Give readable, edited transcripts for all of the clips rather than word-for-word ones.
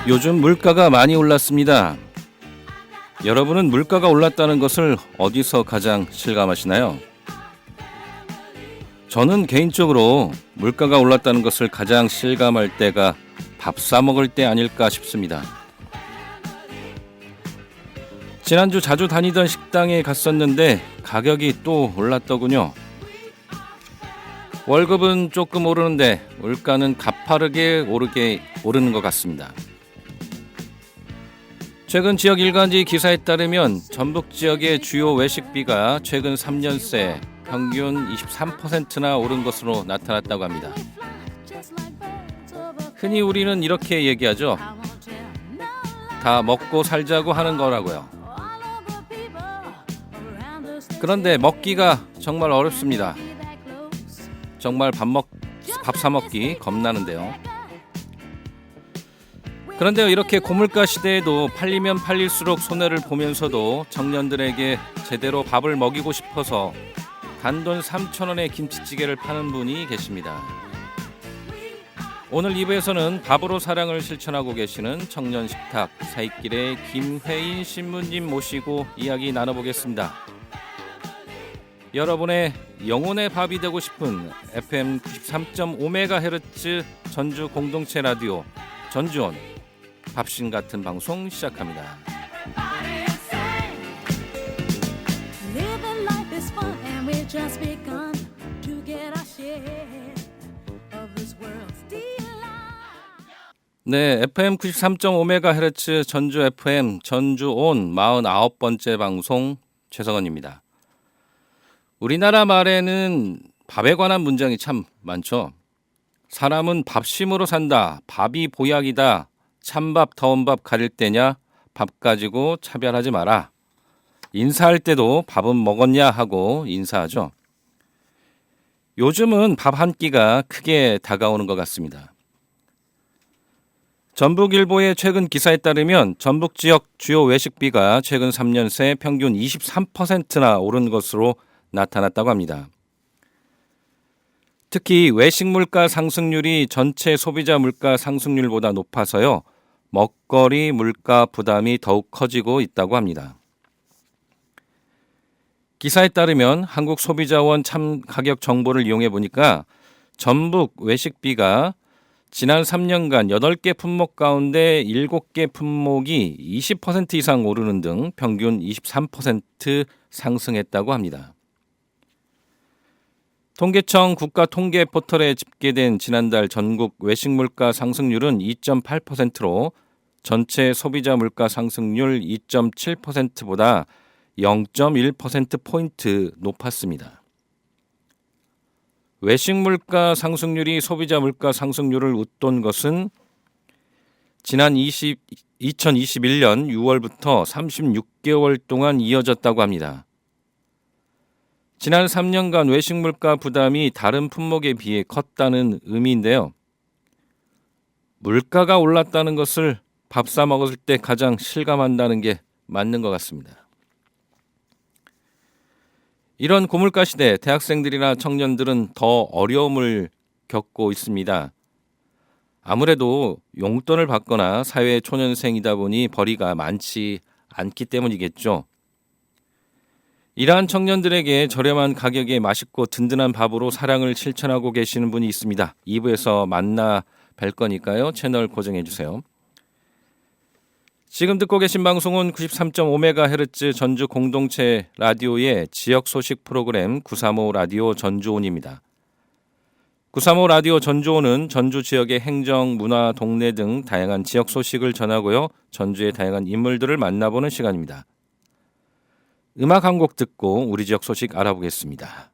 요즘 물가가 많이 올랐습니다. 여러분은 물가가 올랐다는 것을 어디서 가장 실감하시나요? 저는 개인적으로 물가가 올랐다는 것을 가장 실감할 때가 밥 사 먹을 때 아닐까 싶습니다. 지난주 자주 다니던 식당에 갔었는데 가격이 또 올랐더군요. 월급은 조금 오르는데 물가는 가파르게 오르는 것 같습니다. 최근 지역 일간지 기사에 따르면 전북 지역의 주요 외식비가 최근 3년 새 평균 23%나 오른 것으로 나타났다고 합니다. 흔히 우리는 이렇게 얘기하죠. 다 먹고 살자고 하는 거라고요. 그런데 먹기가 정말 어렵습니다. 정말 밥 사 먹기 겁나는데요. 그런데요, 이렇게 고물가 시대에도 팔리면 팔릴수록 손해를 보면서도 청년들에게 제대로 밥을 먹이고 싶어서 단돈 3,000원의 김치찌개를 파는 분이 계십니다. 오늘 2부에서는 밥으로 사랑을 실천하고 계시는 청년식탁 사익길의 김회인 신부님 모시고 이야기 나눠보겠습니다. 여러분의 영혼의 밥이 되고 싶은 FM 93.5MHz 전주 공동체 라디오 전주온 밥신 같은 방송 시작합니다. 네, FM 93.5MHz 전주 FM 전주온 49번째 방송 최성원입니다. 우리나라 말에는 밥에 관한 문장이 참 많죠. 사람은 밥심으로 산다. 밥이 보약이다. 찬밥 더운 밥 가릴 때냐, 밥 가지고 차별하지 마라. 인사할 때도 밥은 먹었냐 하고 인사하죠. 요즘은 밥 한 끼가 크게 다가오는 것 같습니다. 전북일보의 최근 기사에 따르면 전북 지역 주요 외식비가 최근 3년 새 평균 23%나 오른 것으로 나타났다고 합니다. 특히 외식 물가 상승률이 전체 소비자 물가 상승률보다 높아서요. 먹거리 물가 부담이 더욱 커지고 있다고 합니다. 기사에 따르면 한국소비자원 참 가격 정보를 이용해 보니까 전북 외식비가 지난 3년간 8개 품목 가운데 7개 품목이 20% 이상 오르는 등 평균 23% 상승했다고 합니다. 통계청 국가통계 포털에 집계된 지난달 전국 외식 물가 상승률은 2.8%로 전체 소비자 물가 상승률 2.7%보다 0.1%포인트 높았습니다. 외식 물가 상승률이 소비자 물가 상승률을 웃돈 것은 지난 2021년 6월부터 36개월 동안 이어졌다고 합니다. 지난 3년간 외식 물가 부담이 다른 품목에 비해 컸다는 의미인데요. 물가가 올랐다는 것을 밥 사 먹을 때 가장 실감한다는 게 맞는 것 같습니다. 이런 고물가 시대 대학생들이나 청년들은 더 어려움을 겪고 있습니다. 아무래도 용돈을 받거나 사회 초년생이다 보니 벌이가 많지 않기 때문이겠죠. 이러한 청년들에게 저렴한 가격에 맛있고 든든한 밥으로 사랑을 실천하고 계시는 분이 있습니다. 2부에서 만나 뵐 거니까요. 채널 고정해 주세요. 지금 듣고 계신 방송은 93.5MHz 전주 공동체 라디오의 지역 소식 프로그램 935 라디오 전주온입니다. 935 라디오 전주온은 전주 지역의 행정, 문화, 동네 등 다양한 지역 소식을 전하고요. 전주의 다양한 인물들을 만나보는 시간입니다. 음악 한 곡 듣고 우리 지역 소식 알아보겠습니다.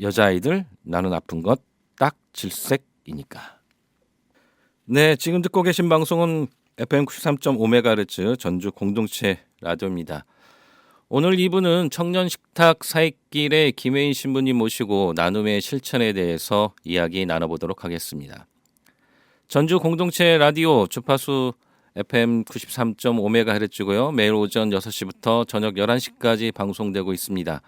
여자아이들 나는 아픈 것 딱 질색이니까. 네, 지금 듣고 계신 방송은 FM 93.5MHz 전주 공동체 라디오입니다. 오늘 2부는 청년식탁 사익길의 김혜인 신부님 모시고 나눔의 실천에 대해서 이야기 나눠보도록 하겠습니다. 전주 공동체 라디오 주파수 FM 93.5MHz고요. 매일 오전 6시부터 저녁 11시까지 방송되고 있습니다.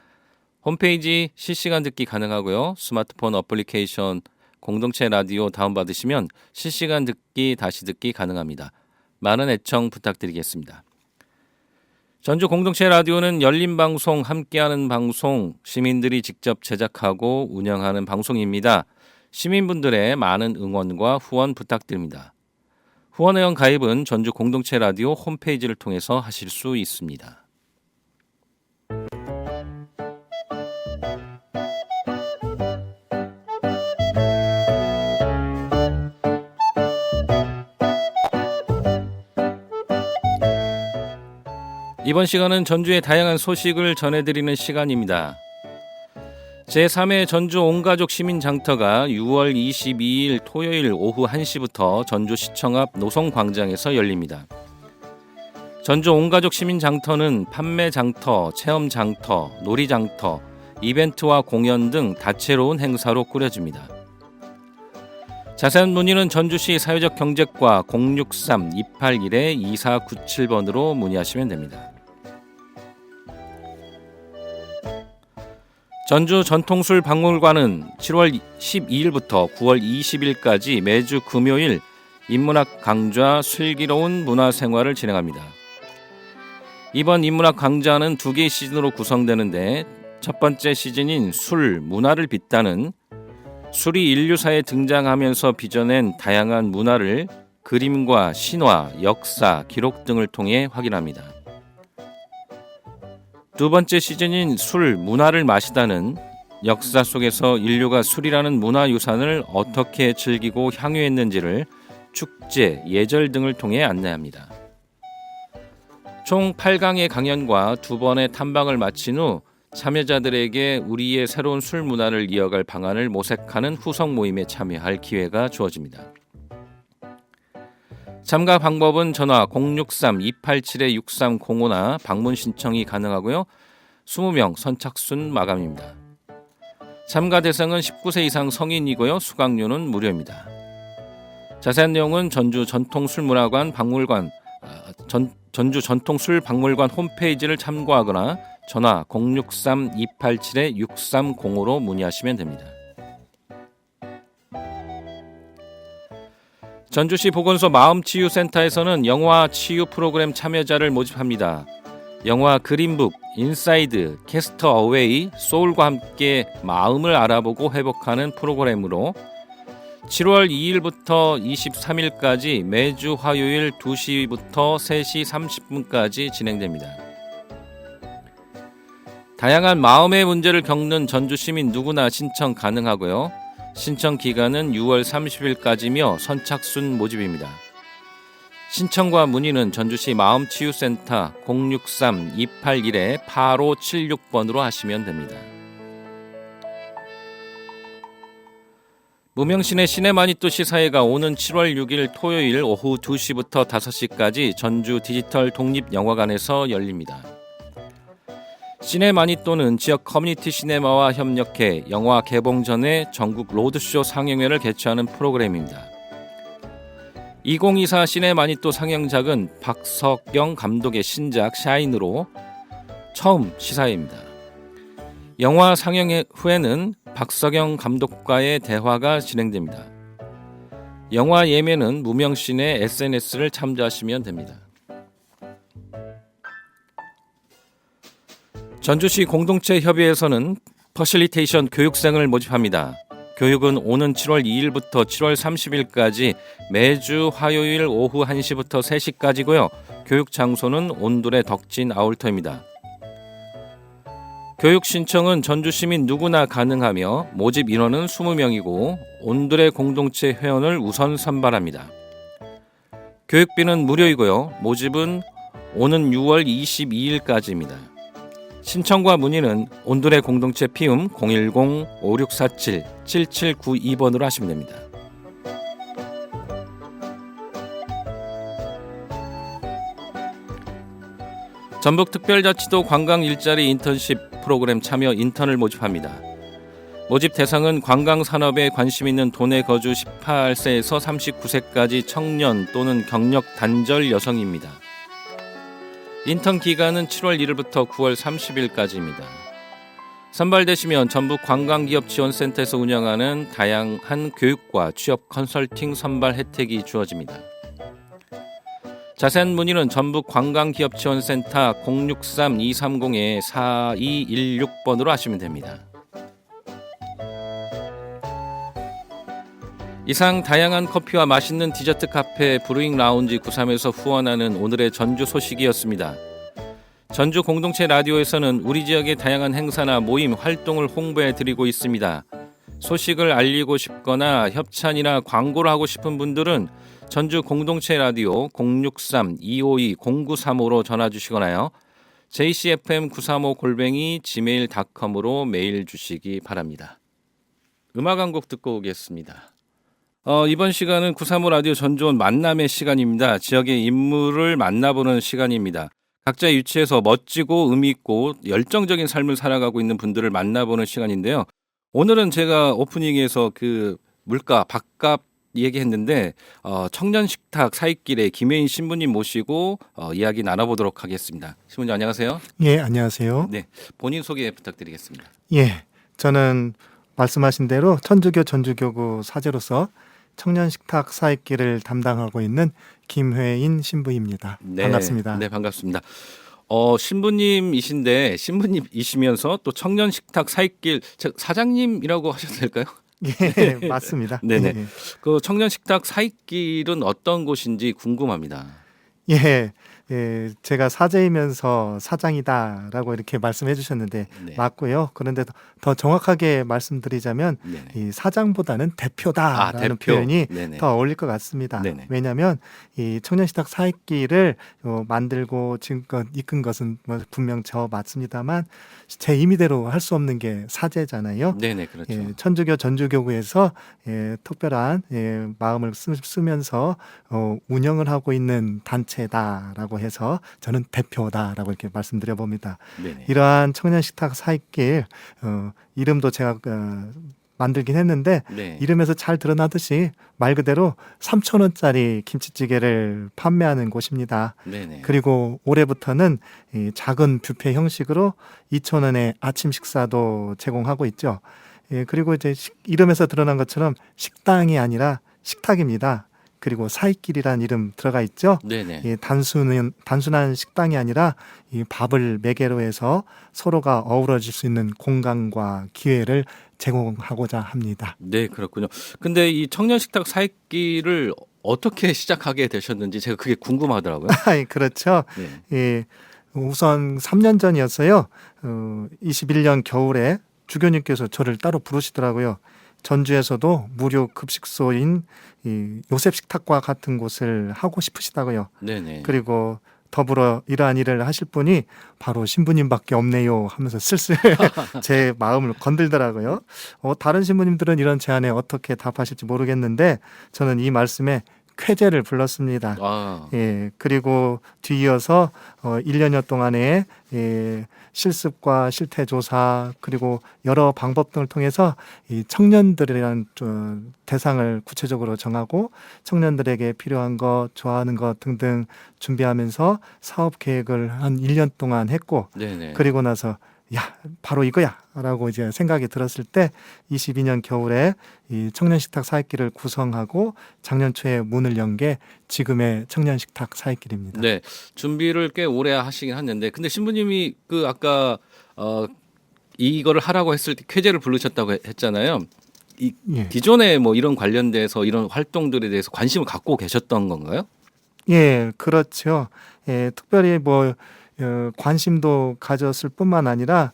홈페이지 실시간 듣기 가능하고요. 스마트폰 어플리케이션 공동체 라디오 다운받으시면 실시간 듣기, 다시 듣기 가능합니다. 많은 애청 부탁드리겠습니다. 전주 공동체 라디오는 열린 방송, 함께하는 방송, 시민들이 직접 제작하고 운영하는 방송입니다. 시민분들의 많은 응원과 후원 부탁드립니다. 후원회원 가입은 전주 공동체 라디오 홈페이지를 통해서 하실 수 있습니다. 이번 시간은 전주의 다양한 소식을 전해드리는 시간입니다. 제3회 전주 온가족 시민장터가 6월 22일 토요일 오후 1시부터 전주시청 앞 노송광장에서 열립니다. 전주 온가족 시민장터는 판매장터, 체험장터, 놀이장터, 이벤트와 공연 등 다채로운 행사로 꾸려집니다. 자세한 문의는 전주시 사회적경제과 063-281-2497번으로 문의하시면 됩니다. 전주 전통술 박물관은 7월 12일부터 9월 20일까지 매주 금요일 인문학 강좌 슬기로운 문화생활을 진행합니다. 이번 인문학 강좌는 2개의 시즌으로 구성되는데 첫 번째 시즌인 술, 문화를 빚다는 술이 인류사에 등장하면서 빚어낸 다양한 문화를 그림과 신화, 역사, 기록 등을 통해 확인합니다. 두 번째 시즌인 술, 문화를 마시다는 역사 속에서 인류가 술이라는 문화유산을 어떻게 즐기고 향유했는지를 축제, 예절 등을 통해 안내합니다. 총 8강의 강연과 2번의 탐방을 마친 후 참여자들에게 우리의 새로운 술 문화를 이어갈 방안을 모색하는 후속 모임에 참여할 기회가 주어집니다. 참가 방법은 전화 063-287-6305나 방문 신청이 가능하고요. 20명 선착순 마감입니다. 참가 대상은 19세 이상 성인이고요. 수강료는 무료입니다. 자세한 내용은 전주 전통술문화관 박물관 전주 전통술박물관 홈페이지를 참고하거나 전화 063-287-6305로 문의하시면 됩니다. 전주시 보건소 마음치유센터에서는 영화 치유 프로그램 참여자를 모집합니다. 영화 그린북, 인사이드, 캐스터 어웨이, 소울과 함께 마음을 알아보고 회복하는 프로그램으로 7월 2일부터 23일까지 매주 화요일 2시부터 3시 30분까지 진행됩니다. 다양한 마음의 문제를 겪는 전주 시민 누구나 신청 가능하고요. 신청 기간은 6월 30일까지며 선착순 모집입니다. 신청과 문의는 전주시 마음치유센터 063-281-8576번으로 하시면 됩니다. 무명신의 시네마니또 시사회가 오는 7월 6일 토요일 오후 2시부터 5시까지 전주 디지털 독립영화관에서 열립니다. 시네마니또는 지역 커뮤니티 시네마와 협력해 영화 개봉 전에 전국 로드쇼 상영회를 개최하는 프로그램입니다. 2024 시네마니또 상영작은 박석영 감독의 신작 샤인으로 처음 시사회입니다. 영화 상영 후에는 박석영 감독과의 대화가 진행됩니다. 영화 예매는 무명신의 SNS를 참조하시면 됩니다. 전주시 공동체 협의회에서는 퍼실리테이션 교육생을 모집합니다. 교육은 오는 7월 2일부터 7월 30일까지 매주 화요일 오후 1시부터 3시까지고요. 교육 장소는 온돌의 덕진 아울터입니다. 교육 신청은 전주 시민 누구나 가능하며 모집 인원은 20명이고 온돌의 공동체 회원을 우선 선발합니다. 교육비는 무료이고요. 모집은 오는 6월 22일까지입니다. 신청과 문의는 온돌의 공동체 피움 010-5647-7792번으로 하시면 됩니다. 전북특별자치도 관광일자리 인턴십 프로그램 참여 인턴을 모집합니다. 모집 대상은 관광산업에 관심 있는 도내 거주 18세에서 39세까지 청년 또는 경력 단절 여성입니다. 인턴 기간은 7월 1일부터 9월 30일까지입니다. 선발되시면 전북관광기업지원센터에서 운영하는 다양한 교육과 취업 컨설팅 선발 혜택이 주어집니다. 자세한 문의는 전북관광기업지원센터 063-230-4216번으로 하시면 됩니다. 이상 다양한 커피와 맛있는 디저트 카페 브루잉 라운지 93에서 후원하는 오늘의 전주 소식이었습니다. 전주 공동체 라디오에서는 우리 지역의 다양한 행사나 모임, 활동을 홍보해드리고 있습니다. 소식을 알리고 싶거나 협찬이나 광고를 하고 싶은 분들은 전주 공동체 라디오 063-252-0935로 전화 주시거나요. jcfm935@gmail.com으로 메일 주시기 바랍니다. 음악 한 곡 듣고 오겠습니다. 이번 시간은 935 라디오 전주온 만남의 시간입니다. 지역의 인물을 만나보는 시간입니다. 각자의 위치에서 멋지고 의미있고 열정적인 삶을 살아가고 있는 분들을 만나보는 시간인데요. 오늘은 제가 오프닝에서 그 물가, 밥값 얘기했는데 청년식탁 사익길에 김혜인 신부님 모시고 이야기 나눠보도록 하겠습니다. 신부님 안녕하세요. 예, 안녕하세요. 네, 본인 소개 부탁드리겠습니다. 예, 저는 말씀하신 대로 천주교 전주교구 사제로서 청년식탁 사익길을 담당하고 있는 김회인 신부입니다. 네, 반갑습니다. 네, 반갑습니다. 신부님이신데 신부님이시면서 또 청년식탁 사익길 사장님이라고 하셔도 될까요? 예, 맞습니다. 네네. 예, 그 청년식탁 사익길은 어떤 곳인지 궁금합니다. 예, 예, 제가 사제이면서 사장이다라고 이렇게 말씀해 주셨는데 네. 맞고요. 그런데 더 정확하게 말씀드리자면 네네. 이 사장보다는 대표다라는 대표. 표현이 네네. 더 어울릴 것 같습니다. 네네. 왜냐하면 이 청년식탁 사익길을 만들고 지금껏 이끈 것은 뭐 분명 저 맞습니다만 제 임의대로 할 수 없는 게 사제잖아요. 네네, 그렇죠. 예, 천주교 전주교구에서 특별한 마음을 쓰면서 운영을 하고 있는 단체다라고 해서 저는 대표다라고 이렇게 말씀드려 봅니다. 네네. 이러한 청년식탁 사익길 이름도 제가 만들긴 했는데 네. 이름에서 잘 드러나듯이 말 그대로 3,000원짜리 김치찌개를 판매하는 곳입니다. 네네. 그리고 올해부터는 이 작은 뷔페 형식으로 2,000원의 아침 식사도 제공하고 있죠. 예, 그리고 이제 이름에서 드러난 것처럼 식당이 아니라 식탁입니다. 그리고 사익길이라는 이름 들어가 있죠. 네네. 이 단순한 식당이 아니라 이 밥을 매개로 해서 서로가 어우러질 수 있는 공간과 기회를 제공하고자 합니다. 네, 그렇군요. 근데 이 청년식탁 사익길을 어떻게 시작하게 되셨는지 제가 그게 궁금하더라고요. 그렇죠. 네. 예, 우선 3년 전이었어요. 21년 겨울에 주교님께서 저를 따로 부르시더라고요. 전주에서도 무료 급식소인 이 요셉식탁과 같은 곳을 하고 싶으시다고요. 네네. 그리고 더불어 이러한 일을 하실 분이 바로 신부님밖에 없네요 하면서 슬슬 제 마음을 건들더라고요. 다른 신부님들은 이런 제안에 어떻게 답하실지 모르겠는데 저는 이 말씀에 쾌재를 불렀습니다. 아, 예, 그리고 뒤이어서 1년여 동안의 실습과 실태 조사 그리고 여러 방법 등을 통해서 이 청년들이라는 대상을 구체적으로 정하고 청년들에게 필요한 것, 좋아하는 것 등등 준비하면서 사업 계획을 한 1년 동안 했고 네네. 그리고 나서 야, 바로 이거야 라고 이제 생각이 들었을 때 22년 겨울에 이 청년식탁 사익길을 구성하고 작년 초에 문을 연 게 지금의 청년식탁 사익길입니다. 네, 준비를 꽤 오래 하시긴 하는데, 근데 신부님이 그 아까 이거를 하라고 했을 때 쾌재를 부르셨다고 했잖아요. 예. 기존에 뭐 이런 관련돼서 이런 활동들에 대해서 관심을 갖고 계셨던 건가요? 예, 그렇죠. 예, 특별히 뭐 관심도 가졌을 뿐만 아니라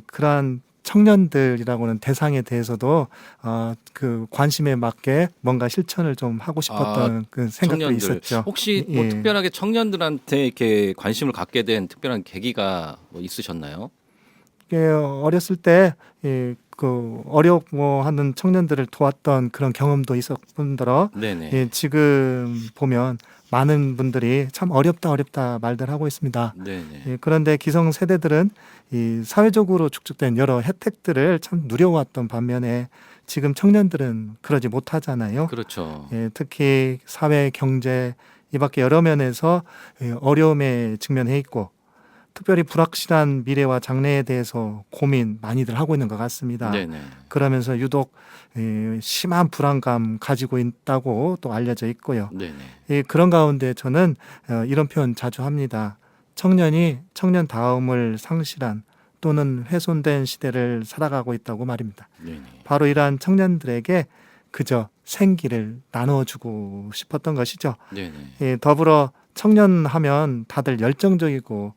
그러한 청년들이라고는 대상에 대해서도 그 관심에 맞게 뭔가 실천을 좀 하고 싶었던 그 생각도 청년들. 있었죠. 혹시 뭐 특별하게 청년들한테 이렇게 관심을 갖게 된 특별한 계기가 뭐 있으셨나요? 어렸을 때 그 어려워하는 청년들을 도왔던 그런 경험도 있었 뿐더러 네네. 지금 보면 많은 분들이 참 어렵다 말들 하고 있습니다. 네네. 그런데 기성 세대들은 이 사회적으로 축적된 여러 혜택들을 참 누려왔던 반면에 지금 청년들은 그러지 못하잖아요. 그렇죠. 특히 사회, 경제 이 밖에 여러 면에서 어려움에 직면해 있고 특별히 불확실한 미래와 장래에 대해서 고민 많이들 하고 있는 것 같습니다. 네네. 그러면서 유독 심한 불안감 가지고 있다고 또 알려져 있고요. 네네. 그런 가운데 저는 이런 표현 자주 합니다. 청년이 청년 다움을 상실한 또는 훼손된 시대를 살아가고 있다고 말입니다. 네네. 바로 이러한 청년들에게 그저 생기를 나눠주고 싶었던 것이죠. 네네. 더불어 청년하면 다들 열정적이고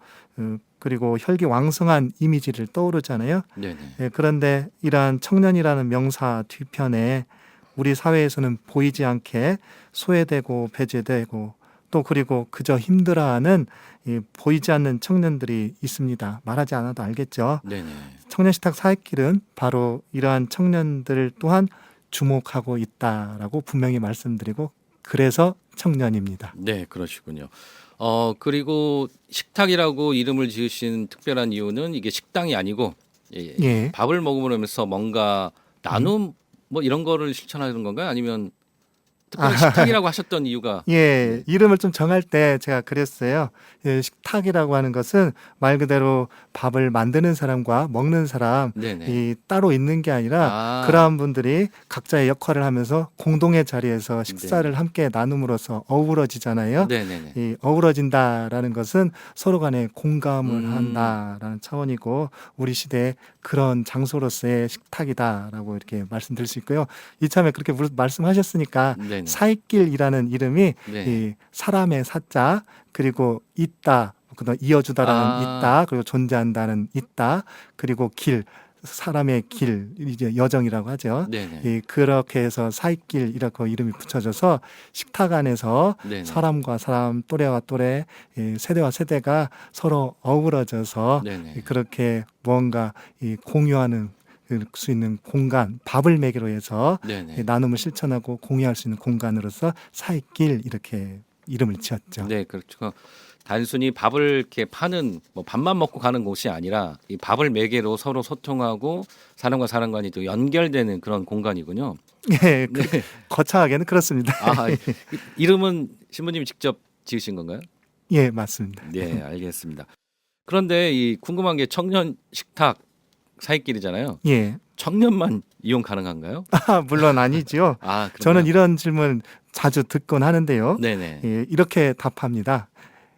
그리고 혈기왕성한 이미지를 떠오르잖아요. 네네. 그런데 이러한 청년이라는 명사 뒤편에 우리 사회에서는 보이지 않게 소외되고 배제되고 또 그리고 그저 힘들어하는 보이지 않는 청년들이 있습니다. 말하지 않아도 알겠죠. 네네. 청년식탁 사회길은 바로 이러한 청년들 또한 주목하고 있다라고 분명히 말씀드리고 그래서 청년입니다. 네, 그러시군요. 그리고 식탁이라고 이름을 지으신 특별한 이유는 이게 식당이 아니고 예. 밥을 먹으면서 뭔가 나눔 뭐 이런 거를 실천하는 건가요? 아니면 특별히 식탁이라고 하셨던 이유가 예, 이름을 좀 정할 때 제가 그랬어요. 식탁이라고 하는 것은 말 그대로 밥을 만드는 사람과 먹는 사람 네네. 이 따로 있는 게 아니라 아. 그러한 분들이 각자의 역할을 하면서 공동의 자리에서 식사를 함께 나눔으로써 어우러지잖아요. 네네네. 이 어우러진다라는 것은 서로 간에 공감을 한다라는 차원이고 우리 시대의 그런 장소로서의 식탁이다라고 이렇게 말씀드릴 수 있고요. 이참에 그렇게 말씀하셨으니까 네네. 사익길이라는 이름이 네. 이 사람의 사자 그리고 있다 그다음 이어주다라는 아. 있다 그리고 존재한다는 있다 그리고 길 사람의 길 이제 여정이라고 하죠. 네네. 그렇게 해서 사익길이라고 이름이 붙여져서 식탁 안에서 네네. 사람과 사람 또래와 또래 세대와 세대가 서로 어우러져서 네네. 그렇게 무언가 공유하는 수 있는 공간, 밥을 매개로 해서 네네. 나눔을 실천하고 공유할 수 있는 공간으로서 사익길 이렇게 이름을 지었죠. 네, 그렇죠. 단순히 밥을 이렇게 파는 뭐 밥만 먹고 가는 곳이 아니라 이 밥을 매개로 서로 소통하고 사람과 사람 간이 또 연결되는 그런 공간이군요. 예, 네. 거창하게는 그렇습니다. 아, 이름은 신부님이 직접 지으신 건가요? 예, 맞습니다. 네, 알겠습니다. 그런데 이 궁금한 게 청년 식탁 사익길이잖아요. 예, 청년만 이용 가능한가요? 물론 아니지요. 아, 저는 그런가요? 이런 질문 자주 듣곤 하는데요. 네네. 이렇게 답합니다.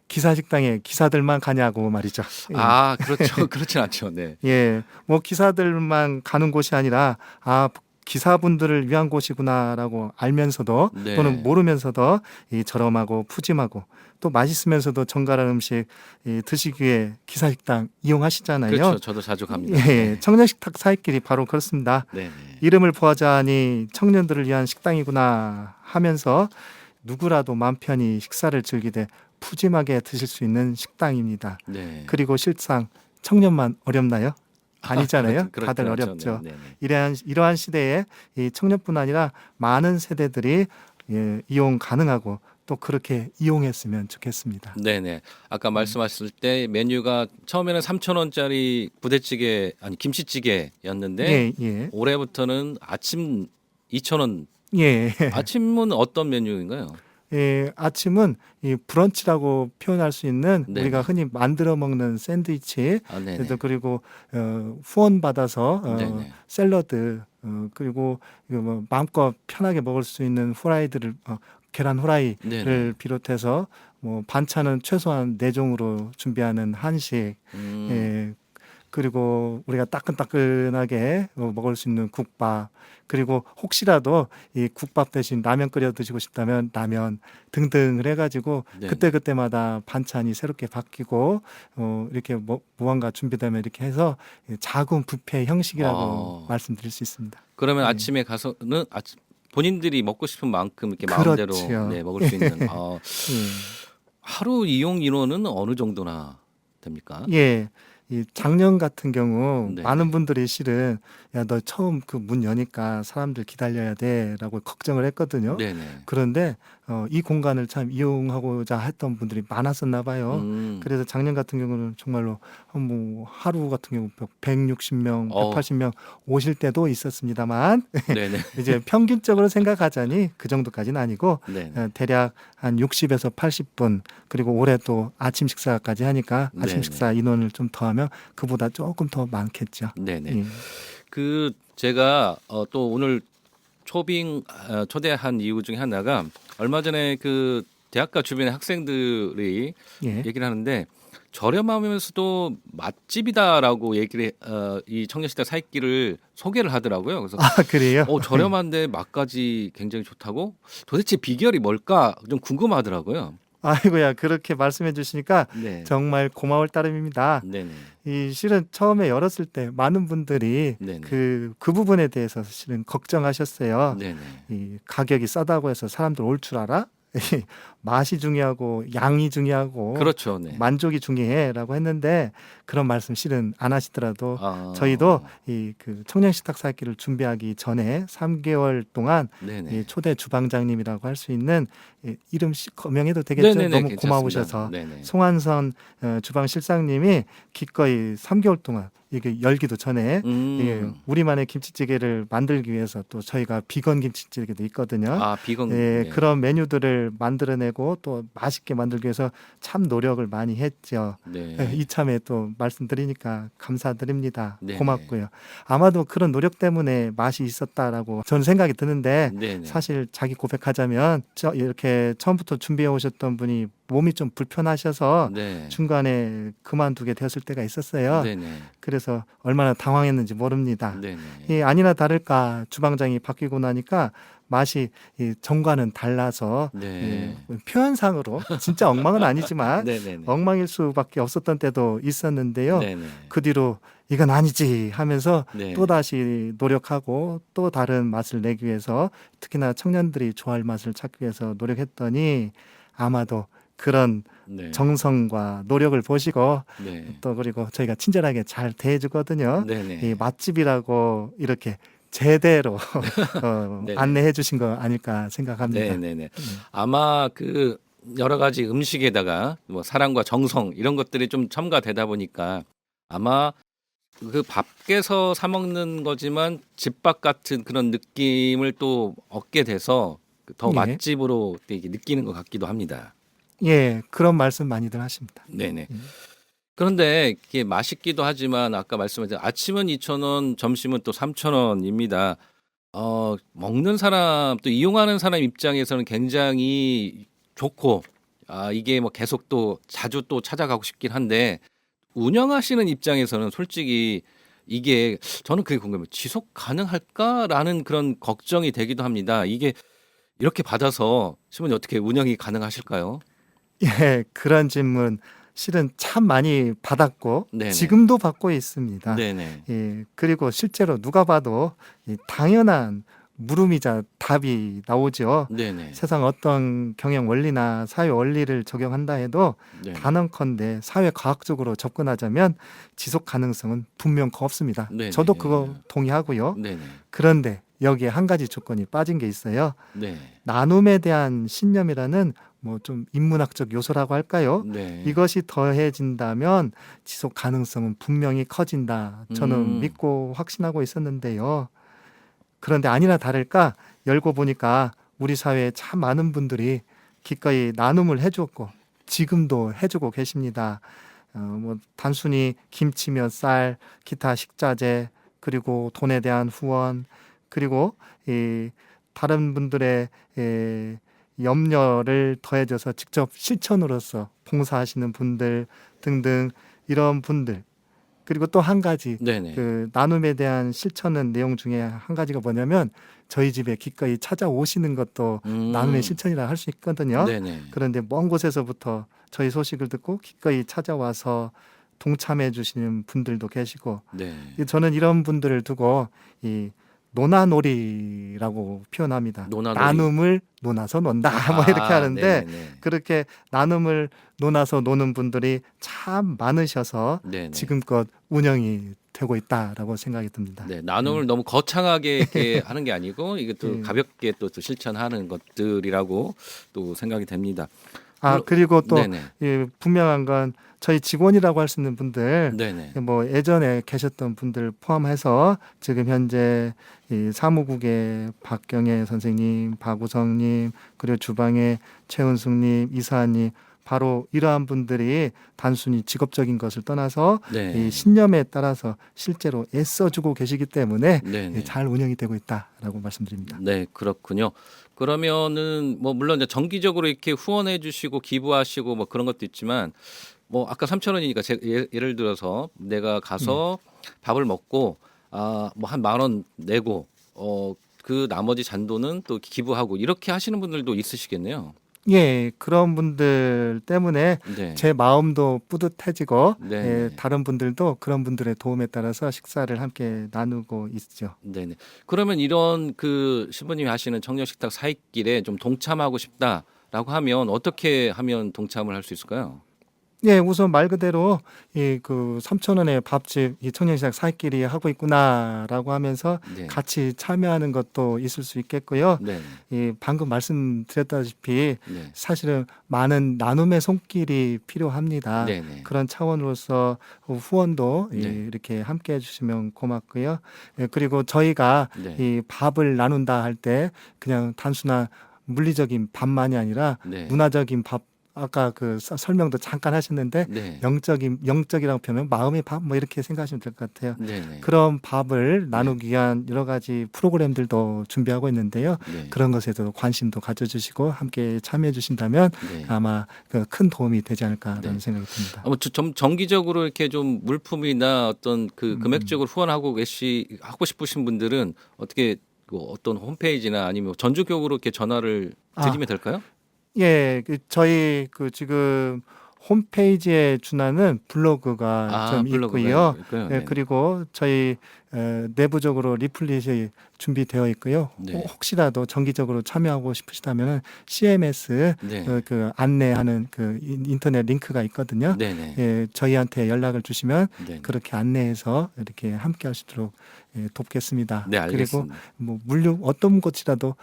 기사 식당에 기사들만 가냐고 말이죠. 아, 그렇죠. 그렇진 않죠. 네. 뭐 기사들만 가는 곳이 아니라 기사분들을 위한 곳이구나라고 알면서도 네. 또는 모르면서도 이 저렴하고 푸짐하고 또 맛있으면서도 정갈한 음식 드시기 위해 기사식당 이용하시잖아요. 그렇죠. 저도 자주 갑니다. 청년식탁 사익길이 바로 그렇습니다. 네. 이름을 보아자니 청년들을 위한 식당이구나 하면서 누구라도 마음 편히 식사를 즐기되 푸짐하게 드실 수 있는 식당입니다. 네. 그리고 실상 청년만 어렵나요? 아니잖아요. 다들 그렇죠. 어렵죠. 네. 이러한 시대에 이 청년뿐 아니라 많은 세대들이 이용 가능하고 또 그렇게 이용했으면 좋겠습니다. 네네. 아까 말씀하셨을 때 메뉴가 처음에는 3,000원짜리 부대찌개 아니 김치찌개였는데 예. 올해부터는 아침 2,000원. 예. 아침은 어떤 메뉴인가요? 아침은 이 브런치라고 표현할 수 있는 네. 우리가 흔히 만들어 먹는 샌드위치 아, 네네. 그리고 후원 받아서 네네. 샐러드 그리고 이거 뭐 마음껏 편하게 먹을 수 있는 후라이들을 계란 후라이를 네네. 비롯해서 뭐 반찬은 최소한 4종으로 준비하는 한식 그리고 우리가 따끈따끈하게 먹을 수 있는 국밥 그리고 혹시라도 이 국밥 대신 라면 끓여 드시고 싶다면 라면 등등을 해가지고 네. 그때마다 반찬이 새롭게 바뀌고 이렇게 무언가 준비되면 이렇게 해서 작은 뷔페 형식이라고 말씀드릴 수 있습니다. 그러면 아침에 가서는 본인들이 먹고 싶은 만큼 이렇게 마음대로 그렇죠. 네, 먹을 수 있는 예. 하루 이용 인원은 어느 정도나 됩니까? 이 작년 같은 경우 네네. 많은 분들이 실은 야, 너 처음 그 문 여니까 사람들 기다려야 돼라고 걱정을 했거든요. 네네. 그런데 이 공간을 참 이용하고자 했던 분들이 많았었나 봐요. 그래서 작년 같은 경우는 정말로 뭐 하루 같은 경우 160명, 180명 오실 때도 있었습니다만 네네. 이제 평균적으로 생각하자니 그 정도까지는 아니고 네네. 대략 한 60에서 80분 그리고 올해 또 아침 식사까지 하니까 아침 네네. 식사 인원을 좀 더하면 그보다 조금 더 많겠죠. 네네. 예. 그 제가 또 오늘 초대한 이유 중에 하나가 얼마 전에 그 대학가 주변의 학생들이 예. 얘기를 하는데 저렴하면서도 맛집이다라고 얘기를 이 청년시대 사익기를 소개를 하더라고요. 그래서 아, 그래요? 저렴한데 맛까지 굉장히 좋다고 도대체 비결이 뭘까 좀 궁금하더라고요. 아이고야, 그렇게 말씀해 주시니까 네. 정말 고마울 따름입니다. 네네. 이 실은 처음에 열었을 때 많은 분들이 네네. 그 부분에 대해서 실은 걱정하셨어요. 네네. 이 가격이 싸다고 해서 사람들 올 줄 알아? 맛이 중요하고 양이 중요하고 그렇죠. 네. 만족이 중요해라고 했는데 그런 말씀 실은 안 하시더라도 아, 저희도 이 그 청년 식탁 사기를 준비하기 전에 3개월 동안 네네. 이 초대 주방장님이라고 할 수 있는 이름 거명해도 되겠죠? 네네네, 너무 괜찮습니다. 고마우셔서 네네. 송한선 주방 실장님이 기꺼이 3개월 동안 이게 열기도 전에 우리만의 김치찌개를 만들기 위해서 또 저희가 비건 김치찌개도 있거든요. 아, 비건. 예, 네. 그런 메뉴들을 만들어내고 또 맛있게 만들기 위해서 참 노력을 많이 했죠. 네. 예, 이참에 또 말씀드리니까 감사드립니다. 네네. 고맙고요. 아마도 그런 노력 때문에 맛이 있었다라고 저는 생각이 드는데 네네. 사실 자기 고백하자면 이렇게 처음부터 준비해 오셨던 분이 몸이 좀 불편하셔서 네. 중간에 그만두게 되었을 때가 있었어요. 네네. 그래서 얼마나 당황했는지 모릅니다. 네네. 이 아니나 다를까 주방장이 바뀌고 나니까 맛이 이 전과는 달라서 네. 표현상으로 진짜 엉망은 아니지만 네네네. 엉망일 수밖에 없었던 때도 있었는데요. 네네. 그 뒤로 이건 아니지 하면서 네. 또 다시 노력하고 또 다른 맛을 내기 위해서 특히나 청년들이 좋아할 맛을 찾기 위해서 노력했더니 아마도 그런 네. 정성과 노력을 보시고 네. 또 그리고 저희가 친절하게 잘 대해주거든요. 네네. 이 맛집이라고 이렇게 제대로 네네. 안내해 주신 거 아닐까 생각합니다. 네네네. 아마 그 여러 가지 음식에다가 뭐 사랑과 정성 이런 것들이 좀 첨가되다 보니까 아마 그 밖에서 사 먹는 거지만 집밥 같은 그런 느낌을 또 얻게 돼서 더 예. 맛집으로 되게 느끼는 것 같기도 합니다. 예, 그런 말씀 많이들 하십니다. 네네. 음. 그런데 이게 맛있기도 하지만 아까 말씀하신 아침은 2,000원, 점심은 또 3,000원입니다. 먹는 사람 또 이용하는 사람 입장에서는 굉장히 좋고 이게 뭐 계속 또 자주 또 찾아가고 싶긴 한데 운영하시는 입장에서는 솔직히 이게 저는 그게 궁금해요. 지속 가능할까라는 그런 걱정이 되기도 합니다. 이게 이렇게 받아서 신부님 어떻게 운영이 가능하실까요? 예, 그런 질문 실은 참 많이 받았고 네네. 지금도 받고 있습니다. 네네. 예, 그리고 실제로 누가 봐도 이 당연한 물음이자 답이 나오죠. 네네. 세상 어떤 경영 원리나 사회 원리를 적용한다 해도 네. 단언컨대 사회 과학적으로 접근하자면 지속 가능성은 분명 없습니다. 네네. 저도 그거 동의하고요. 네네. 그런데 여기에 한 가지 조건이 빠진 게 있어요. 네. 나눔에 대한 신념이라는 뭐 좀 인문학적 요소라고 할까요? 네. 이것이 더해진다면 지속 가능성은 분명히 커진다. 저는 믿고 확신하고 있었는데요. 그런데 아니나 다를까 열고 보니까 우리 사회에 참 많은 분들이 기꺼이 나눔을 해주었고 지금도 해주고 계십니다. 뭐 단순히 김치며 쌀, 기타 식자재 그리고 돈에 대한 후원 그리고 이 다른 분들의 염려를 더해져서 직접 실천으로서 봉사하시는 분들 등등 이런 분들 그리고 또 한 가지 네네. 그 나눔에 대한 실천은 내용 중에 한 가지가 뭐냐면 저희 집에 기꺼이 찾아오시는 것도 나눔의 실천이라 할 수 있거든요. 네네. 그런데 먼 곳에서부터 저희 소식을 듣고 기꺼이 찾아와서 동참해 주시는 분들도 계시고 네. 저는 이런 분들을 두고 이 노나놀이라고 표현합니다. 노나놀이. 나눔을 논아서 논다 뭐 이렇게 하는데 네네. 그렇게 나눔을 논아서 노는 분들이 참 많으셔서 네네. 지금껏 운영이 되고 있다라고 생각이 듭니다. 네, 나눔을 너무 거창하게 이렇게 하는 게 아니고 이게 또 예. 가볍게 또 실천하는 것들이라고 또 생각이 됩니다. 그리고 또 네네. 분명한 건 저희 직원이라고 할 수 있는 분들 네네. 뭐 예전에 계셨던 분들 포함해서 지금 현재 이 사무국의 박경혜 선생님, 박우성님, 그리고 주방의 최은숙님, 이사님 바로 이러한 분들이 단순히 직업적인 것을 떠나서 네. 이 신념에 따라서 실제로 애써주고 계시기 때문에 네네. 잘 운영이 되고 있다라고 말씀드립니다. 네, 그렇군요. 그러면은 뭐 물론 이제 정기적으로 이렇게 후원해 주시고 기부하시고 뭐 그런 것도 있지만 뭐 아까 3,000원이니까 예를 들어서 내가 가서 밥을 먹고 뭐 한 10,000원 내고 그 나머지 잔돈은 또 기부하고 이렇게 하시는 분들도 있으시겠네요. 예, 그런 분들 때문에 네. 제 마음도 뿌듯해지고 네. 다른 분들도 그런 분들의 도움에 따라서 식사를 함께 나누고 있죠. 네네. 그러면 이런 그 신부님이 하시는 청년식탁 사익길에 좀 동참하고 싶다라고 하면 어떻게 하면 동참을 할 수 있을까요? 예, 우선 말 그대로 그 3,000원의 밥집 이 청년시장 사익길이 하고 있구나라고 하면서 네. 같이 참여하는 것도 있을 수 있겠고요. 네. 방금 말씀드렸다시피 네. 사실은 많은 나눔의 손길이 필요합니다. 네네. 그런 차원으로서 후원도 네. 이렇게 함께 해주시면 고맙고요. 그리고 저희가 네. 이 밥을 나눈다 할 때 그냥 단순한 물리적인 밥만이 아니라 네. 문화적인 밥 아까 그 설명도 잠깐 하셨는데 네. 영적이라고 표현하면 마음의 밥 뭐 이렇게 생각하시면 될 것 같아요. 네네. 그런 밥을 나누기 위한 여러 가지 프로그램들도 준비하고 있는데요. 네. 그런 것에도 관심도 가져주시고 함께 참여해 주신다면 네. 아마 큰 도움이 되지 않을까라는 네. 생각이 듭니다. 정기적으로 이렇게 좀 물품이나 어떤 그 금액적으로 후원하고 하고 싶으신 분들은 어떻게 어떤 홈페이지나 아니면 전주교구로 이렇게 전화를 드리면 될까요? 예, 저희 지금 홈페이지에 준하는 블로그가 좀 있고요. 있고요. 예, 네. 그리고 저희 내부적으로 리플릿이 준비되어 있고요. 네. 혹시라도 정기적으로 참여하고 싶으시다면 CMS 네. 그 안내하는 그 인터넷 링크가 있거든요. 네네. 예, 저희한테 연락을 주시면 네. 그렇게 안내해서 이렇게 함께 하시도록 돕겠습니다. 네, 그리고 알겠습니다. 뭐 어떤 곳이라도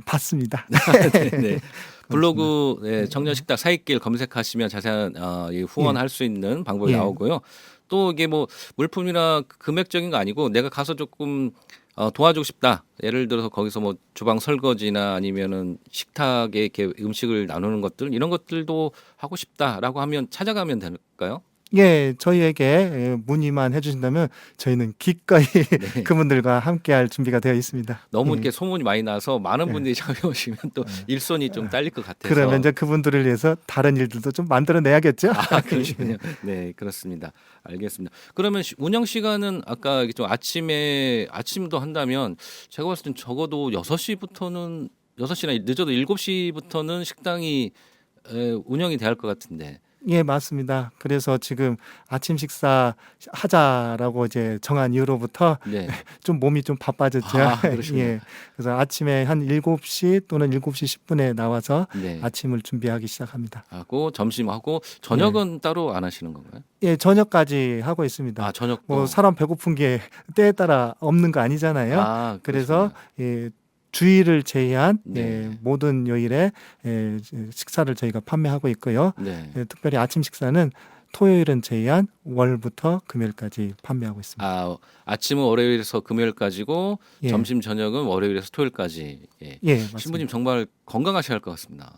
받습니다. 네, 네. 블로그 청년식탁 사익길 검색하시면 자세한 이 후원할 수 있는 방법이 예. 나오고요. 또 이게 뭐 물품이나 금액적인 거 아니고 내가 가서 조금 도와주고 싶다. 예를 들어서 거기서 뭐 주방 설거지나 아니면은 식탁에 이렇게 음식을 나누는 것들 이런 것들도 하고 싶다라고 하면 찾아가면 될까요? 예, 저희에게 문의만 해주신다면 저희는 기꺼이 네. 그분들과 함께할 준비가 되어 있습니다. 너무 예. 이렇게 소문이 많이 나서 많은 네. 분들이 참여하시면 또 일손이 좀 딸릴 것 같아서. 그러면 이제 그분들을 위해서 다른 일들도 좀 만들어내야겠죠. 그러시군요. 네, 그렇습니다. 알겠습니다. 그러면 운영 시간은 아까 좀 아침도 한다면 제가 봤을 땐 적어도 6시부터는 6시나 늦어도 7시부터는 식당이 운영이 돼야 할 것 같은데. 예, 맞습니다. 그래서 지금 아침 식사 하자라고 이제 정한 이후로부터 네. 좀 몸이 좀 바빠졌죠. 그러시군요. 예. 그래서 아침에 한 7시 또는 7시 10분에 나와서 네. 아침을 준비하기 시작합니다. 하고 점심하고 저녁은 따로 안 하시는 건가요? 예, 저녁까지 하고 있습니다. 저녁도. 뭐 사람 배고픈 게 때에 따라 없는 거 아니잖아요. 그래서 주일을 제외한 네. 모든 요일에 식사를 저희가 판매하고 있고요. 네. 특별히 아침 식사는 토요일은 제외한 월부터 금요일까지 판매하고 있습니다. 아침은 월요일에서 금요일까지고 예. 점심 저녁은 월요일에서 토요일까지. 예. 예, 맞습니다. 신부님 정말 건강하셔야 할 것 같습니다.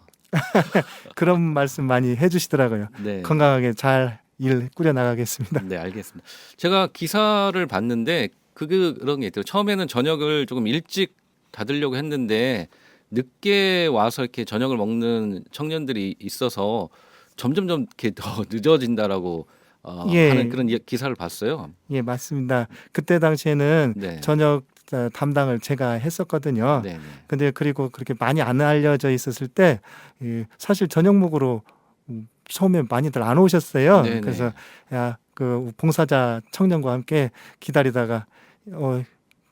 그런 말씀 많이 해주시더라고요. 네. 건강하게 잘 일 꾸려 나가겠습니다. 네, 알겠습니다. 제가 기사를 봤는데 그런 게 있대요. 처음에는 저녁을 조금 일찍 닫으려고 했는데 늦게 와서 이렇게 저녁을 먹는 청년들이 있어서 점점점 이렇게 더 늦어진다라고 하는 그런 기사를 봤어요. 예, 맞습니다. 그때 당시에는 네. 저녁 담당을 제가 했었거든요. 네. 근데 그리고 그렇게 많이 안 알려져 있었을 때 사실 저녁 먹으러 처음에 많이들 안 오셨어요. 네네. 그래서 그 봉사자 청년과 함께 기다리다가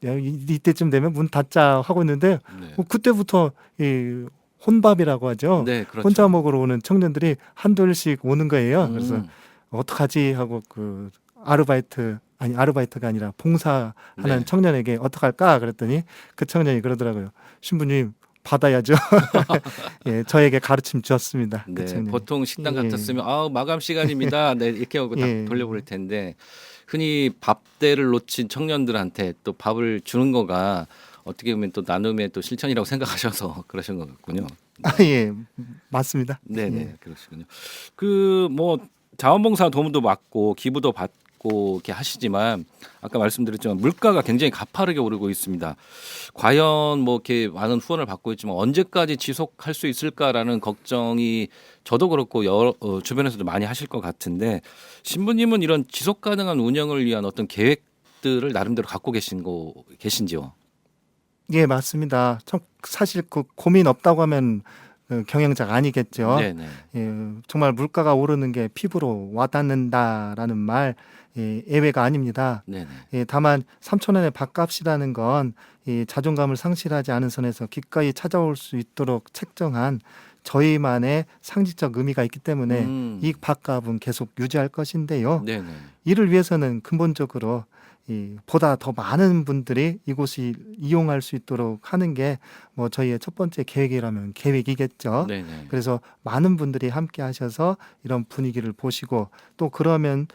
이때쯤 되면 문 닫자 하고 있는데 네. 그때부터 이 혼밥이라고 하죠. 네, 그렇죠. 혼자 먹으러 오는 청년들이 한둘씩 오는 거예요. 그래서 음. 어떡하지 하고 그 아르바이트가 아니라 봉사하는 네. 청년에게 어떡할까 그랬더니 그 청년이 그러더라고요. 신부님 받아야죠. 예, 저에게 가르침 주었습니다. 그 네, 청년이. 보통 식당 예. 같았으면 마감 시간입니다. 네, 이렇게 하고 딱 예. 돌려버릴 텐데 흔히 밥대를 놓친 청년들한테 또 밥을 주는 거가 어떻게 보면 또 나눔의 또 실천이라고 생각하셔서 그러신 것 같군요. 예, 맞습니다. 네, 네, 예. 그러시군요. 그 뭐 자원봉사 도움도 받고 기부도 받고 이렇게 하시지만 아까 말씀드렸지만 물가가 굉장히 가파르게 오르고 있습니다. 과연 뭐 이렇게 많은 후원을 받고 있지만 언제까지 지속할 수 있을까라는 걱정이 저도 그렇고 주변에서도 많이 하실 것 같은데 신부님은 이런 지속 가능한 운영을 위한 어떤 계획들을 나름대로 갖고 계신지요? 예, 맞습니다. 사실 그 고민 없다고 하면 경영자가 아니겠죠. 네, 네. 예, 정말 물가가 오르는 게 피부로 와닿는다라는 말 예외가 아닙니다. 네, 네. 예, 다만 3천 원의 밥값이라는 건 이 자존감을 상실하지 않은 선에서 기꺼이 찾아올 수 있도록 책정한 저희만의 상징적 의미가 있기 때문에 이 밥값은 계속 유지할 것인데요. 네, 네. 이를 위해서는 근본적으로 보다 더 많은 분들이 이곳을 이용할 수 있도록 하는 게 뭐 저희의 첫 번째 계획이라면 계획이겠죠. 네, 네. 그래서 많은 분들이 함께 하셔서 이런 분위기를 보시고 또 그러면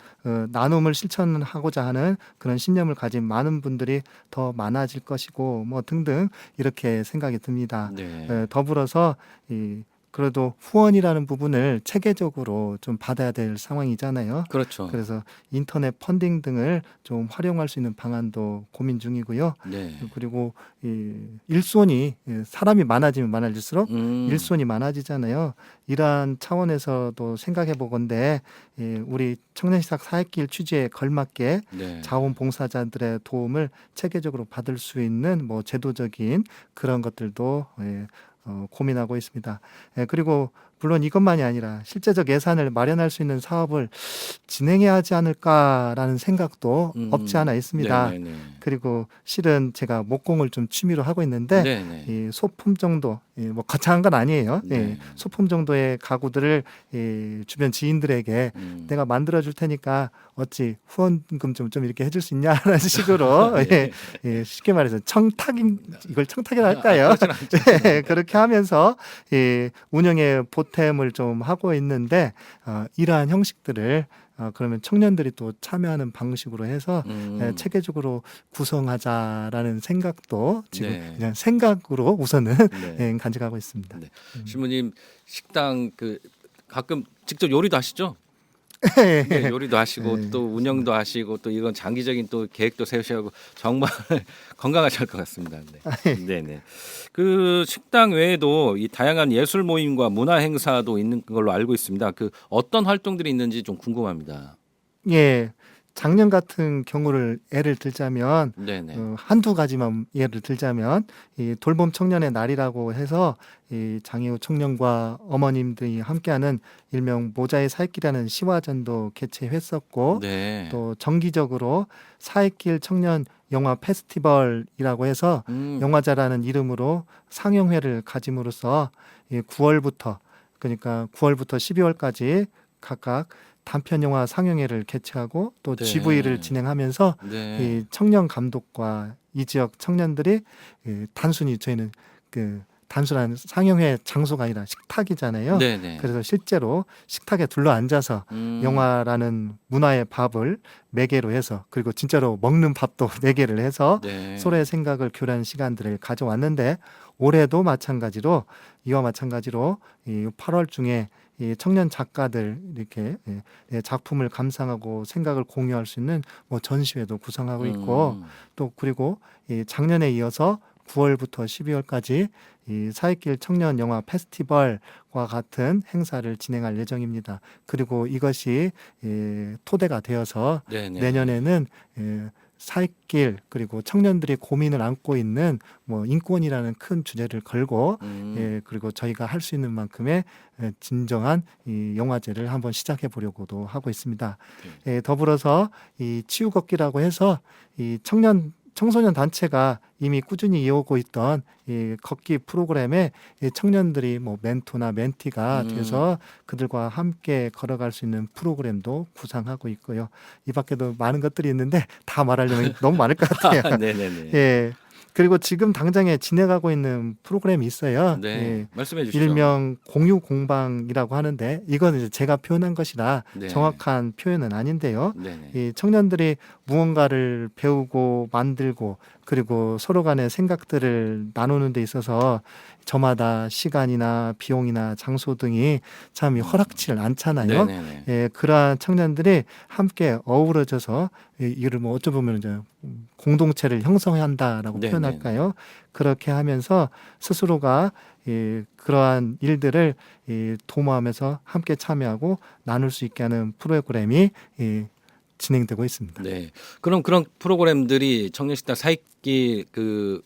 나눔을 실천하고자 하는 그런 신념을 가진 많은 분들이 더 많아질 것이고 뭐 등등 이렇게 생각이 듭니다. 네. 더불어서 그래도 후원이라는 부분을 체계적으로 좀 받아야 될 상황이잖아요. 그렇죠. 그래서 인터넷 펀딩 등을 좀 활용할 수 있는 방안도 고민 중이고요. 네. 그리고 이 일손이 사람이 많아지면 많아질수록 일손이 많아지잖아요. 이러한 차원에서도 생각해 보건대 우리 청년시작 사회길 취지에 걸맞게 네. 자원봉사자들의 도움을 체계적으로 받을 수 있는 뭐 제도적인 그런 것들도 고민하고 있습니다. 그리고 물론 이것만이 아니라 실제적 예산을 마련할 수 있는 사업을 진행해야 하지 않을까라는 생각도 없지 않아 있습니다. 네, 네, 네. 그리고 실은 제가 목공을 좀 취미로 하고 있는데 네, 네. 이 소품 정도 뭐 거창한 건 아니에요. 네. 소품 정도의 가구들을 주변 지인들에게 음. 내가 만들어 줄 테니까 어찌 후원금 좀 이렇게 해줄 수 있냐라는 식으로 네. 쉽게 말해서 이걸 청탁이라 할까요? 그렇진 않죠. 그렇게 하면서 운영에 보탬을 좀 하고 있는데 이러한 형식들을 그러면 청년들이 또 참여하는 방식으로 해서 체계적으로 구성하자라는 생각도 지금 네. 그냥 생각으로 우선은 네. 간직하고 있습니다. 네. 신부님 식당 가끔 직접 요리도 하시죠? 네, 요리도 하시고 네. 또 운영도 하시고 또 이건 장기적인 또 계획도 세우시고 정말 건강하실 것 같습니다. 네, 네. 그 식당 외에도 이 다양한 예술 모임과 문화 행사도 있는 걸로 알고 있습니다. 그 어떤 활동들이 있는지 좀 궁금합니다. 예. 작년 같은 경우를 예를 들자면 네, 네. 한두 가지만 예를 들자면 이 돌봄 청년의 날이라고 해서 이 장애우 청년과 어머님들이 함께하는 일명 모자의 사익길이라는 시화전도 개최했었고 네. 또 정기적으로 사익길 청년 영화 페스티벌이라고 해서 영화제라는 이름으로 상영회를 가짐으로써 9월부터 그러니까 9월부터 12월까지 각각 단편 영화 상영회를 개최하고 또 네. GV를 진행하면서 네. 이 청년 감독과 이 지역 청년들이 단순히 저희는 단순한 상영회 장소가 아니라 식탁이잖아요. 네, 네. 그래서 실제로 식탁에 둘러 앉아서 영화라는 문화의 밥을 매개로 해서 그리고 진짜로 먹는 밥도 매개를 해서 네. 서로의 생각을 교류하는 시간들을 가져왔는데 올해도 마찬가지로 이와 마찬가지로 이 8월 중에 이 청년 작가들 이렇게 작품을 감상하고 생각을 공유할 수 있는 뭐 전시회도 구성하고 있고 또 그리고 이 작년에 이어서 9월부터 12월까지 이 사익길 청년 영화 페스티벌과 같은 행사를 진행할 예정입니다. 그리고 이것이 토대가 되어서 네, 네. 내년에는 사익길 그리고 청년들이 고민을 안고 있는 뭐 인권이라는 큰 주제를 걸고 그리고 저희가 할 수 있는 만큼의 진정한 이 영화제를 한번 시작해 보려고도 하고 있습니다. 더불어서 이 치유 걷기라고 해서 이 청년 청소년 단체가 이미 꾸준히 이어오고 있던 이 걷기 프로그램에 이 청년들이 뭐 멘토나 멘티가 돼서 그들과 함께 걸어갈 수 있는 프로그램도 구상하고 있고요. 이 밖에도 많은 것들이 있는데 다 말하려면 너무 많을 것 같아요. 네네네. 예. 그리고 지금 당장에 진행하고 있는 프로그램이 있어요. 네. 예. 말씀해 주시죠. 일명 공유 공방이라고 하는데 이건 이제 제가 표현한 것이라 네. 정확한 표현은 아닌데요. 네네. 이 청년들이 무언가를 배우고 만들고 그리고 서로 간의 생각들을 나누는 데 있어서 저마다 시간이나 비용이나 장소 등이 참 허락치를 않잖아요. 네네네. 예, 그러한 청년들이 함께 어우러져서 이를 뭐 어쩌 보면 이제 공동체를 형성한다라고 네네. 표현할까요? 그렇게 하면서 스스로가 그러한 일들을 도모하면서 함께 참여하고 나눌 수 있게 하는 프로그램이 진행되고 있습니다. 네. 그럼 그런 프로그램들이 청년식당 사익기 그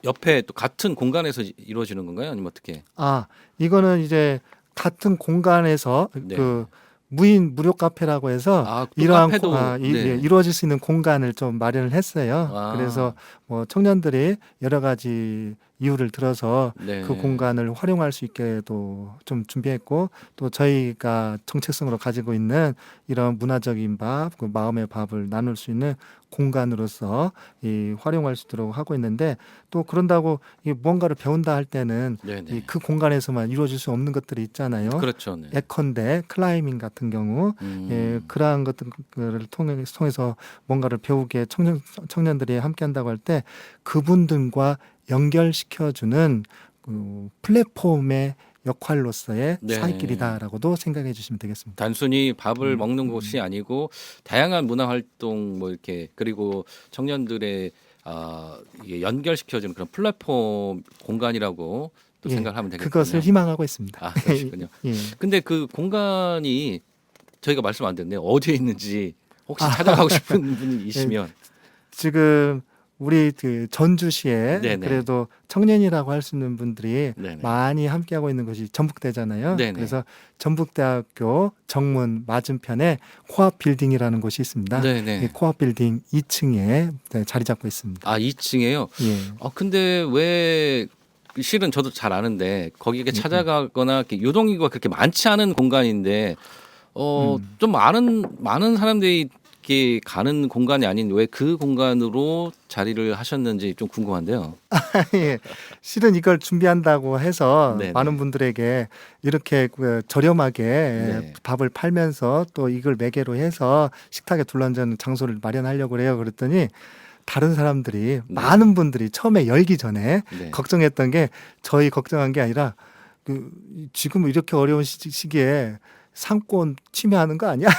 옆에 또 같은 공간에서 이루어지는 건가요? 아니면 어떻게? 아, 이거는 이제 같은 공간에서 네. 그 무인 무료 카페라고 해서 아, 또 이러한 카페도 네. 이루어질 수 있는 공간을 좀 마련을 했어요. 아. 그래서 뭐 청년들이 여러 가지 이유를 들어서 네. 그 공간을 활용할 수 있게도 좀 준비했고 또 저희가 정체성으로 가지고 있는 이런 문화적인 밥, 그 마음의 밥을 나눌 수 있는 공간으로서 활용할 수 있도록 하고 있는데 또 그런다고 무언가를 배운다 할 때는 네네. 그 공간에서만 이루어질 수 없는 것들이 있잖아요. 그렇죠. 네. 예컨대 클라이밍 같은 경우 그러한 것들을 통해서 뭔가를 배우게 청년들이 함께 한다고 할 때 그분들과 연결시켜주는 플랫폼의 역할로서의 네. 사익길이다라고도 생각해 주시면 되겠습니다. 단순히 밥을 먹는 곳이 아니고 다양한 문화 활동 뭐 이렇게 그리고 청년들의 이게 연결시켜주는 그런 플랫폼 공간이라고 또 예, 생각하면 되겠군요. 그것을 희망하고 있습니다. 아, 그러시군요. 예. 근데 그 공간이 저희가 말씀 안 드렸네요. 어디에 있는지 혹시 찾아가고 싶은 분이 있으면 지금 우리 그 전주시에 네네. 그래도 청년이라고 할 수 있는 분들이 네네. 많이 함께하고 있는 곳이 전북대잖아요. 네네. 그래서 전북대학교 정문 맞은편에 코앞 빌딩이라는 곳이 있습니다. 네네. 이 코앞 빌딩 2층에 자리 잡고 있습니다. 아, 2층에요. 예. 근데 왜 실은 저도 잘 아는데 거기에 찾아가거나 이렇게 유동인구가 그렇게 많지 않은 공간인데 좀 많은 사람들이 이렇게 가는 공간이 아닌 왜 그 공간으로 자리를 하셨는지 좀 궁금한데요. 예. 실은 이걸 준비한다고 해서 네네. 많은 분들에게 이렇게 저렴하게 네. 밥을 팔면서 또 이걸 매개로 해서 식탁에 둘러앉는 장소를 마련하려고 해요. 그랬더니 다른 사람들이 많은 분들이 처음에 열기 전에 네. 걱정했던 게 저희 걱정한 게 아니라 지금 이렇게 어려운 시기에 상권 침해하는 거 아니야?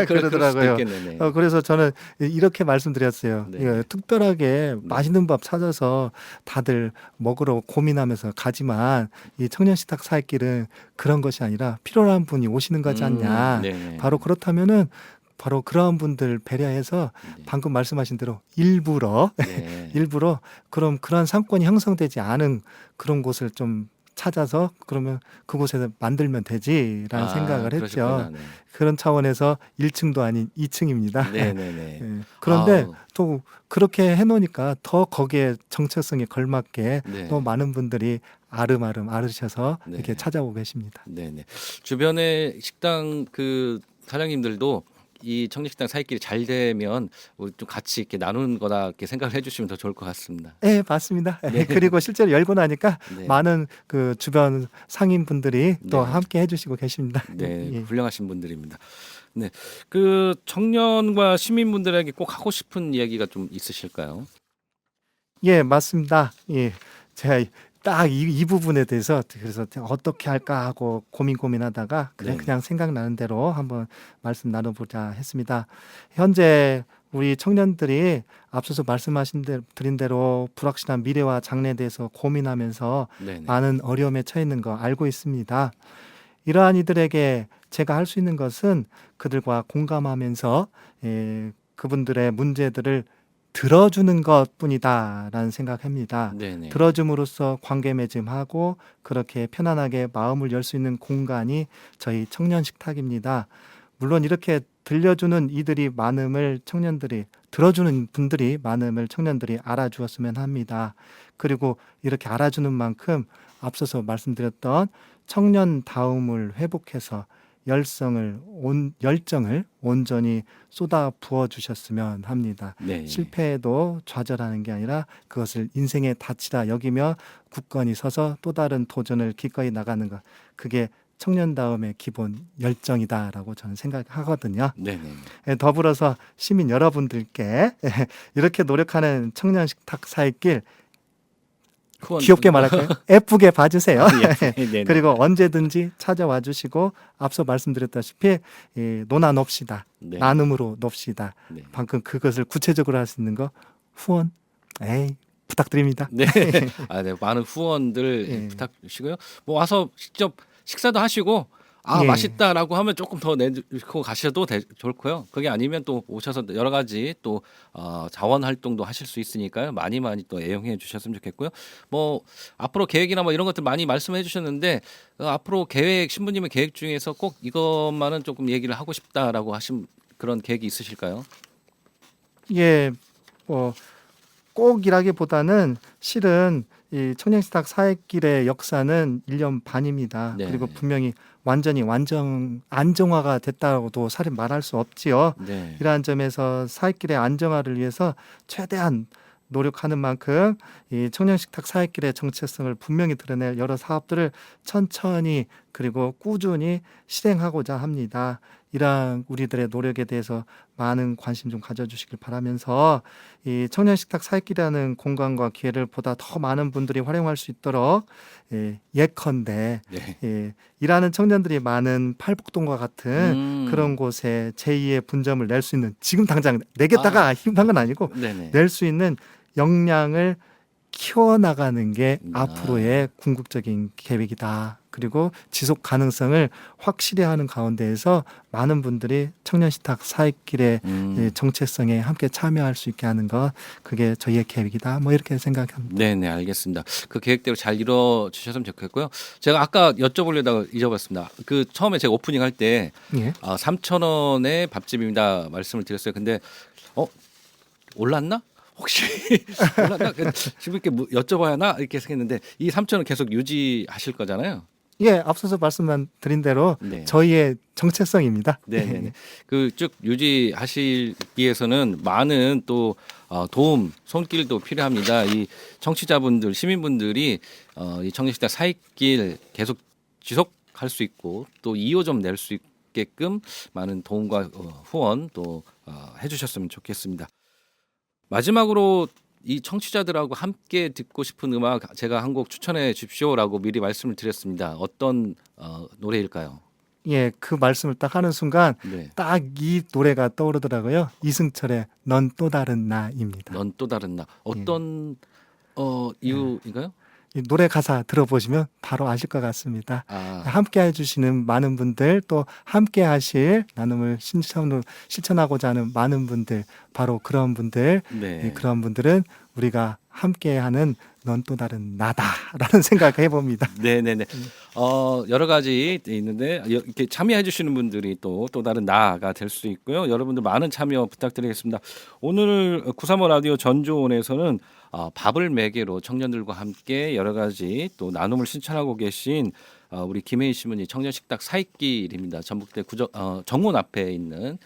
그러더라고요. 그럴 수도 있겠네요. 그래서 저는 이렇게 말씀드렸어요. 네. 예, 특별하게 맛있는 밥 찾아서 다들 먹으러 고민하면서 가지만 이 청년식탁 사익길은 그런 것이 아니라 필요한 분이 오시는 거지 않냐. 네네. 바로 그렇다면은 바로 그런 분들 배려해서 네. 방금 말씀하신 대로 일부러 네. 그럼 그런 상권이 형성되지 않은 그런 곳을 좀 찾아서 그러면 그곳에서 만들면 되지라는 생각을 했죠. 그러셨구나. 네. 그런 차원에서 1층도 아닌 2층입니다. 네네네. 그런데 아우. 또 그렇게 해놓으니까 더 거기에 정체성에 걸맞게 네. 또 많은 분들이 아름아름 앓으셔서 네. 이렇게 찾아오고 계십니다. 네네. 주변에 식당 그 사장님들도 이 청년식당 사익길이 잘 되면 우리 좀 같이 이렇게 나누는 거다 이렇게 생각을 해주시면 더 좋을 것 같습니다. 네, 맞습니다. 네. 그리고 실제로 열고 나니까 네. 많은 그 주변 상인분들이 또 네. 함께 해주시고 계십니다. 네, 예. 훌륭하신 분들입니다. 네, 그 청년과 시민분들에게 꼭 하고 싶은 이야기가 좀 있으실까요? 예, 맞습니다. 예, 제가 딱 이 부분에 대해서 그래서 어떻게 할까 하고 고민하다가 네. 그냥 생각나는 대로 한번 말씀 나눠보자 했습니다. 현재 우리 청년들이 앞서서 드린 대로 불확실한 미래와 장래에 대해서 고민하면서 네네. 많은 어려움에 처해 있는 거 알고 있습니다. 이러한 이들에게 제가 할 수 있는 것은 그들과 공감하면서 그분들의 문제들을 들어주는 것뿐이다라는 생각합니다. 네네. 들어줌으로써 관계 맺음하고 그렇게 편안하게 마음을 열 수 있는 공간이 저희 청년 식탁입니다. 물론 이렇게 들려주는 이들이 많음을 청년들이 들어주는 분들이 많음을 청년들이 알아주었으면 합니다. 그리고 이렇게 알아주는 만큼 앞서서 말씀드렸던 청년다움을 회복해서 열정을 온전히 쏟아 부어 주셨으면 합니다. 네. 실패에도 좌절하는 게 아니라 그것을 인생의 닻이라 여기며 굳건히 서서 또 다른 도전을 기꺼이 나가는 것, 그게 청년다움의 기본 열정이다라고 저는 생각하거든요. 네네. 더불어서 시민 여러분들께 이렇게 노력하는 청년 식탁 사익길 귀엽게 말할까요? 예쁘게 봐주세요. 네네. 그리고 언제든지 찾아와 주시고 앞서 말씀드렸다시피 논아 놉시다. 네. 나눔으로 놉시다. 네. 방금 그것을 구체적으로 할 수 있는 거 후원 부탁드립니다. 네. 네. 많은 후원들 예. 부탁드리고요. 뭐 와서 직접 식사도 하시고 예. 맛있다라고 하면 조금 더 내고 가셔도 좋고요. 그게 아니면 또 오셔서 여러 가지 또 자원 활동도 하실 수 있으니까요. 많이 또 애용해 주셨으면 좋겠고요. 뭐 앞으로 계획이나 뭐 이런 것들 많이 말씀해 주셨는데 앞으로 신부님의 계획 중에서 꼭 이것만은 조금 얘기를 하고 싶다라고 하신 그런 계획이 있으실까요? 예, 꼭이라기보다는 실은 이 청년식탁 사익길의 역사는 1년 반입니다. 네. 그리고 분명히 완전히 안정화가 됐다고도 사실 말할 수 없지요. 네. 이러한 점에서 사익길의 안정화를 위해서 최대한 노력하는 만큼 이 청년식탁 사익길의 정체성을 분명히 드러낼 여러 사업들을 천천히 그리고 꾸준히 실행하고자 합니다. 이러한 우리들의 노력에 대해서 많은 관심 좀 가져주시길 바라면서 이 청년식탁 사익길이라는 공간과 기회를 보다 더 많은 분들이 활용할 수 있도록 예컨대 네. 일하는 청년들이 많은 팔북동과 같은 그런 곳에 제2의 분점을 낼 수 있는, 지금 당장 내겠다가 힘든 건 아니고 네네. 낼 수 있는 역량을 키워나가는 게 아. 앞으로의 궁극적인 계획이다. 그리고 지속 가능성을 확실히 하는 가운데에서 많은 분들이 청년식탁 사익길의 정체성에 함께 참여할 수 있게 하는 것, 그게 저희의 계획이다. 뭐 이렇게 생각합니다. 네네, 알겠습니다. 그 계획대로 잘 이루어 주셨으면 좋겠고요. 제가 아까 여쭤보려다가 잊어버렸습니다. 그 처음에 제가 오프닝 할 때 예. 3,000원의 밥집입니다 말씀을 드렸어요. 근데 올랐나? 혹시 올랐나? 지금 이렇게 여쭤봐야 하나 이렇게 생각했는데 이 3,000원 계속 유지하실 거잖아요. 예, 앞서서 말씀만 드린 대로 네. 저희의 정체성입니다. 네네. 그 쭉 유지하시기 위해서는 많은 또 도움, 손길도 필요합니다. 이 청취자분들, 시민분들이 이 청년식탁 사익길 계속 지속할 수 있고 또 2호점 낼 수 있게끔 많은 도움과 후원 또 해주셨으면 좋겠습니다. 마지막으로 이 청취자들하고 함께 듣고 싶은 음악 제가 한 곡 추천해 주십시오라고 미리 말씀을 드렸습니다. 어떤 노래일까요? 예, 그 말씀을 딱 하는 순간 네. 딱 이 노래가 떠오르더라고요. 이승철의 넌 또 다른 나입니다. 넌 또 다른 나. 어떤 이유인가요? 이 노래 가사 들어보시면 바로 아실 것 같습니다. 함께 해주시는 많은 분들, 또 함께 하실 나눔을 실천하고자 하는 많은 분들, 바로 그런 분들, 네. 그런 분들은 우리가 함께하는 넌 또 다른 나다라는 생각을 해봅니다. 네네네. 여러 가지 있는데 이렇게 참여해 주시는 분들이 또 다른 나가 될 수 있고요. 여러분들 많은 참여 부탁드리겠습니다. 오늘 935 라디오 전조원에서는 밥을 매개로 청년들과 함께 여러 가지 또 나눔을 실천하고 계신 우리 김혜인 신부님 청년식탁 사익길입니다. 전북대 정문 앞에 있는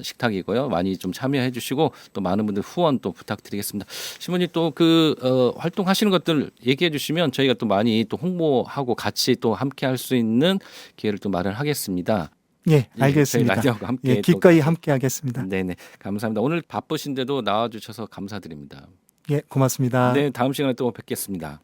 식탁이고요. 많이 좀 참여해 주시고 또 많은 분들 후원 또 부탁드리겠습니다. 신부님 또 그 활동하시는 것들 얘기해 주시면 저희가 또 많이 또 홍보하고 같이 또 함께 할 수 있는 기회를 또 마련하겠습니다. 예, 알겠습니다. 저희 라디오와 함께 기꺼이 함께 하겠습니다. 네네, 감사합니다. 오늘 바쁘신데도 나와주셔서 감사드립니다. 예, 고맙습니다. 네, 다음 시간에 또 뵙겠습니다.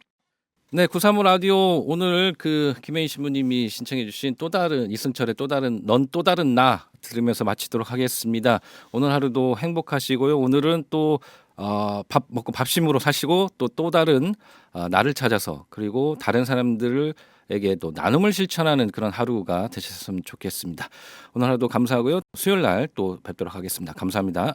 네, 935 라디오 오늘 그 김혜인 신부님이 신청해주신 또 다른 이승철의 넌 또 다른 나 들으면서 마치도록 하겠습니다. 오늘 하루도 행복하시고요. 오늘은 또 밥 먹고 밥심으로 사시고 또 다른 나를 찾아서 그리고 다른 사람들에게도 나눔을 실천하는 그런 하루가 되셨으면 좋겠습니다. 오늘 하루도 감사하고요. 수요일 날 또 뵙도록 하겠습니다. 감사합니다.